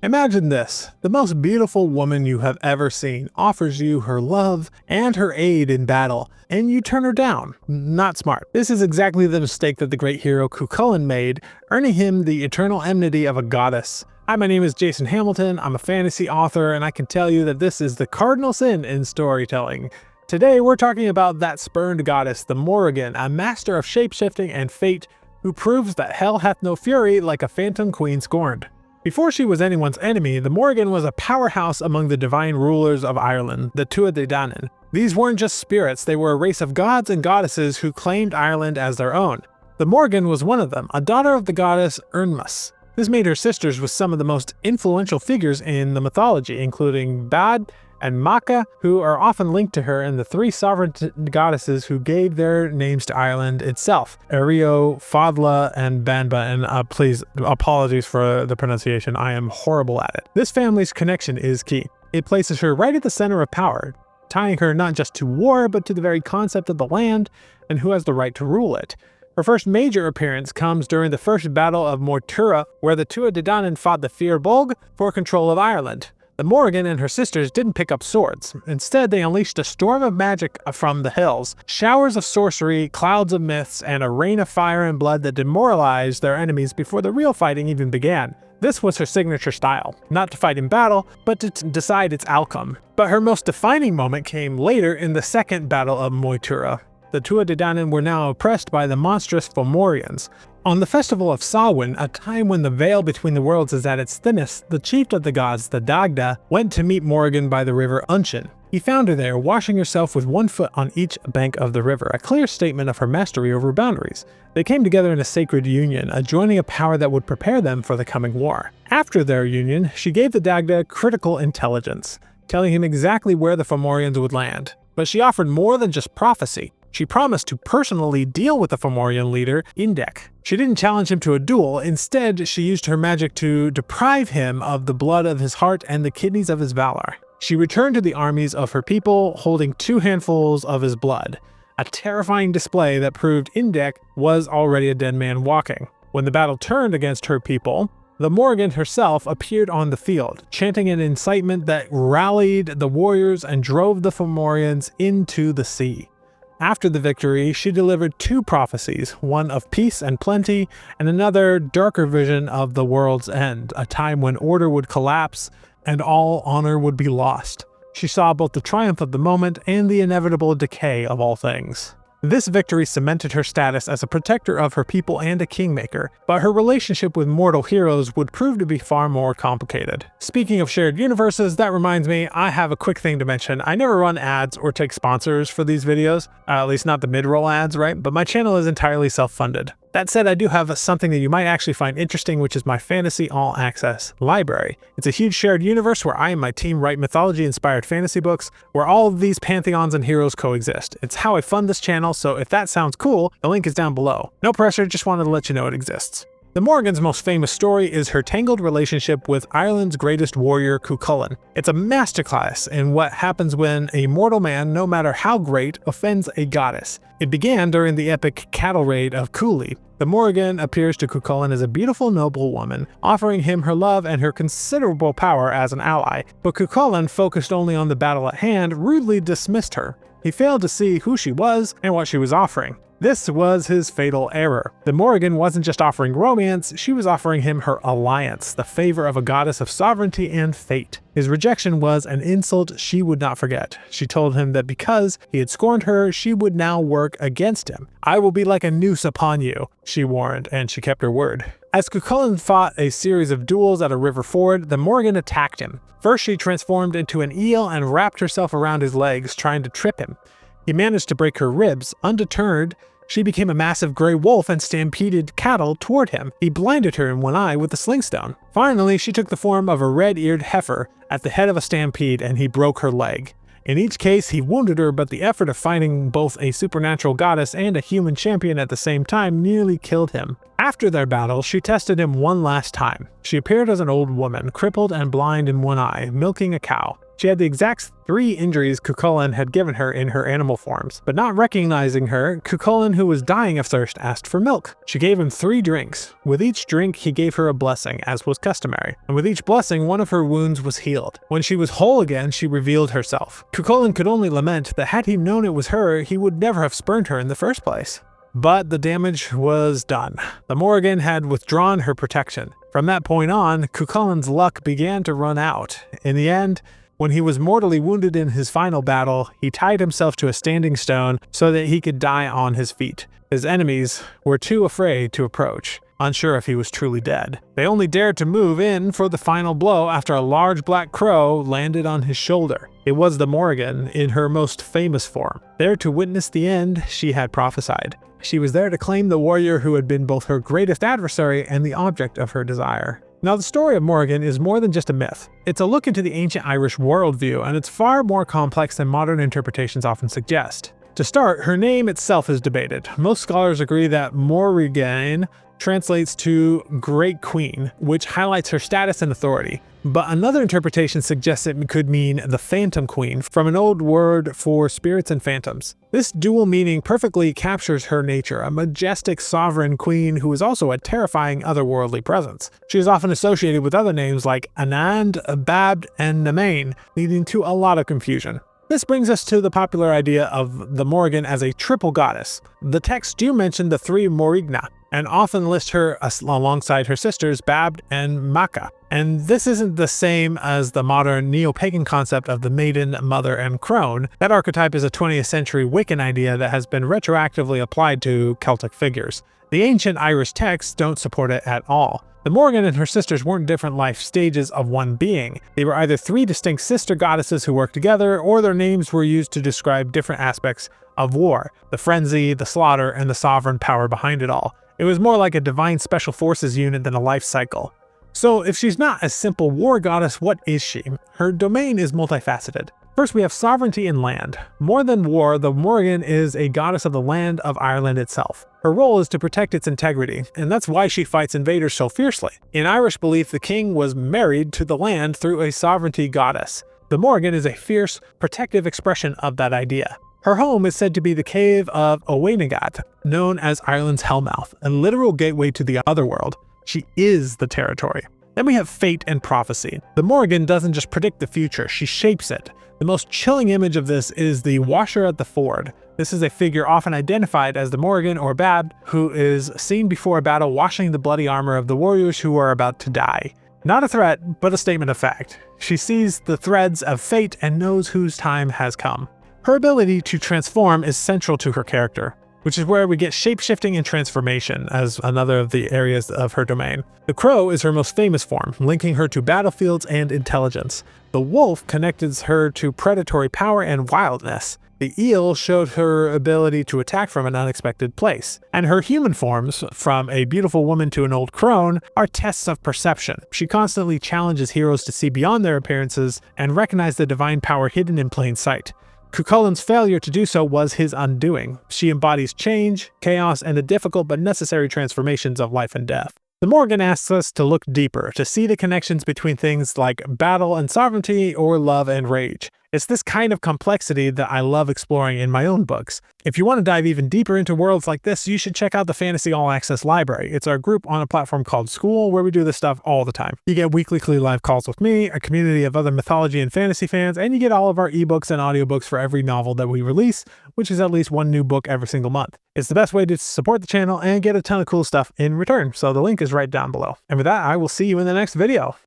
Imagine this: the most beautiful woman you have ever seen offers you her love and her aid in battle, and you turn her down. Not smart. This is exactly the mistake that the great hero Cú Chulainn made, earning him the eternal enmity of a goddess. Hi, my name is Jason Hamilton. I'm a fantasy author, and I can tell you that this is the cardinal sin in storytelling. Today we're talking about that spurned goddess, the Morrigan, a master of shapeshifting and fate, who proves that hell hath no fury like a phantom queen scorned. Before she was anyone's enemy, the Morrigan was a powerhouse among the divine rulers of Ireland, the Tuired. These weren't just spirits, they were a race of gods and goddesses who claimed Ireland as their own. The Morrigan was one of them, a daughter of the goddess Ernmas. This made her sisters with some of the most influential figures in the mythology, including Bad and Macha, who are often linked to her, and the three sovereign goddesses who gave their names to Ireland itself: Erio, Fadla, and Banba, and please, apologies for the pronunciation, I am horrible at it. This family's connection is key. It places her right at the center of power, tying her not just to war, but to the very concept of the land and who has the right to rule it. Her first major appearance comes during the First Battle of Tuired, where the Tuired fought the Feud for control of Ireland. The Morrigan and her sisters didn't pick up swords. Instead, they unleashed a storm of magic from the hills, showers of sorcery, clouds of myths, and a rain of fire and blood that demoralized their enemies before the real fighting even began. This was her signature style, not to fight in battle, but to decide its outcome. But her most defining moment came later in the Second Battle of Tuired. The Tuired were now oppressed by the monstrous Fomorians. On the festival of Samhain, a time when the veil between the worlds is at its thinnest, the chief of the gods, the Dagda, went to meet Morrigan by the river Unshin. He found her there, washing herself with one foot on each bank of the river, a clear statement of her mastery over boundaries. They came together in a sacred union, joining a power that would prepare them for the coming war. After their union, she gave the Dagda critical intelligence, telling him exactly where the Fomorians would land. But she offered more than just prophecy. She promised to personally deal with the Fomorian leader, Indek. She didn't challenge him to a duel. Instead, she used her magic to deprive him of the blood of his heart and the kidneys of his valor. She returned to the armies of her people, holding 2 handfuls of his blood, a terrifying display that proved Indek was already a dead man walking. When the battle turned against her people, the Morrigan herself appeared on the field, chanting an incitement that rallied the warriors and drove the Fomorians into the sea. After the victory, she delivered 2 prophecies, one of peace and plenty, and another darker vision of the world's end, a time when order would collapse and all honor would be lost. She saw both the triumph of the moment and the inevitable decay of all things. This victory cemented her status as a protector of her people and a kingmaker, but her relationship with mortal heroes would prove to be far more complicated. Speaking of shared universes, that reminds me, I have a quick thing to mention. I never run ads or take sponsors for these videos, at least not the mid-roll ads, right? But my channel is entirely self-funded. That said, I do have something that you might actually find interesting, which is my Fantasy All Access library. It's a huge shared universe where I and my team write mythology-inspired fantasy books, where all of these pantheons and heroes coexist. It's how I fund this channel, so if that sounds cool, the link is down below. No pressure, just wanted to let you know it exists. The Morrigan's most famous story is her tangled relationship with Ireland's greatest warrior, Cú Chulainn. It's a masterclass in what happens when a mortal man, no matter how great, offends a goddess. It began during the epic cattle raid of Cooley. The Morrigan appears to Cú Chulainn as a beautiful, noble woman, offering him her love and her considerable power as an ally. But Cú Chulainn, focused only on the battle at hand, rudely dismissed her. He failed to see who she was and what she was offering. This was his fatal error. The Morrigan wasn't just offering romance, she was offering him her alliance, the favor of a goddess of sovereignty and fate. His rejection was an insult she would not forget. She told him that because he had scorned her, she would now work against him. "I will be like a noose upon you," she warned, and she kept her word. As Cú Chulainn fought a series of duels at a river ford, the Morrigan attacked him. First, she transformed into an eel and wrapped herself around his legs, trying to trip him. He managed to break her ribs. Undeterred, she became a massive gray wolf and stampeded cattle toward him. He blinded her in one eye with a slingstone. Finally, she took the form of a red-eared heifer at the head of a stampede, and he broke her leg. In each case, he wounded her, but the effort of fighting both a supernatural goddess and a human champion at the same time nearly killed him. After their battle, she tested him one last time. She appeared as an old woman, crippled and blind in one eye, milking a cow. She had the exact 3 injuries Cú Chulainn had given her in her animal forms. But not recognizing her, Cú Chulainn, who was dying of thirst, asked for milk. She gave him 3 drinks. With each drink, he gave her a blessing, as was customary. And with each blessing, one of her wounds was healed. When she was whole again, she revealed herself. Cú Chulainn could only lament that had he known it was her, he would never have spurned her in the first place. But the damage was done. The Morrigan had withdrawn her protection. From that point on, Cú Chulainn's luck began to run out. In the end, when he was mortally wounded in his final battle, he tied himself to a standing stone so that he could die on his feet. His enemies were too afraid to approach, unsure if he was truly dead. They only dared to move in for the final blow after a large black crow landed on his shoulder. It was the Morrigan in her most famous form. There to witness the end she had prophesied. She was there to claim the warrior who had been both her greatest adversary and the object of her desire. Now, the story of Morrigan is more than just a myth. It's a look into the ancient Irish worldview, and it's far more complex than modern interpretations often suggest. To start, her name itself is debated. Most scholars agree that Morrigan translates to Great Queen, which highlights her status and authority. But another interpretation suggests it could mean the Phantom Queen, from an old word for spirits and phantoms. This dual meaning perfectly captures her nature, a majestic sovereign queen who is also a terrifying otherworldly presence. She is often associated with other names like Anand, Babd, and Namain, leading to a lot of confusion. This brings us to the popular idea of the Morrigan as a triple goddess. The texts do mention the 3 Morrigna, and often list her alongside her sisters Babd and Macha. And this isn't the same as the modern neo-pagan concept of the maiden, mother, and crone. That archetype is a 20th century Wiccan idea that has been retroactively applied to Celtic figures. The ancient Irish texts don't support it at all. The Morrigan and her sisters weren't different life stages of one being. They were either 3 distinct sister goddesses who worked together, or their names were used to describe different aspects of war, the frenzy, the slaughter, and the sovereign power behind it all. It was more like a divine special forces unit than a life cycle. So if she's not a simple war goddess, what is she? Her domain is multifaceted. First, we have sovereignty in land. More than war, the Morrigan is a goddess of the land of Ireland itself. Her role is to protect its integrity, and that's why she fights invaders so fiercely. In Irish belief, the king was married to the land through a sovereignty goddess. The Morrigan is a fierce, protective expression of that idea. Her home is said to be the cave of Owainagat, known as Ireland's Hellmouth, a literal gateway to the otherworld. She is the territory. Then we have fate and prophecy. The Morrigan doesn't just predict the future, she shapes it. The most chilling image of this is the washer at the ford. This is a figure often identified as the Morrigan or Babd, who is seen before a battle washing the bloody armor of the warriors who are about to die. Not a threat, but a statement of fact. She sees the threads of fate and knows whose time has come. Her ability to transform is central to her character, which is where we get shapeshifting and transformation as another of the areas of her domain. The crow is her most famous form, linking her to battlefields and intelligence. The wolf connects her to predatory power and wildness. The eel showed her ability to attack from an unexpected place. And her human forms, from a beautiful woman to an old crone, are tests of perception. She constantly challenges heroes to see beyond their appearances and recognize the divine power hidden in plain sight. Cú Chulainn's failure to do so was his undoing. She embodies change, chaos, and the difficult but necessary transformations of life and death. The Morrigan asks us to look deeper, to see the connections between things like battle and sovereignty or love and rage. It's this kind of complexity that I love exploring in my own books. If you want to dive even deeper into worlds like this, you should check out the Fantasy All Access Library. It's our group on a platform called School where we do this stuff all the time. You get weekly live calls with me, a community of other mythology and fantasy fans, and you get all of our ebooks and audiobooks for every novel that we release, which is at least one new book every single month. It's the best way to support the channel and get a ton of cool stuff in return, so the link is right down below. And with that, I will see you in the next video.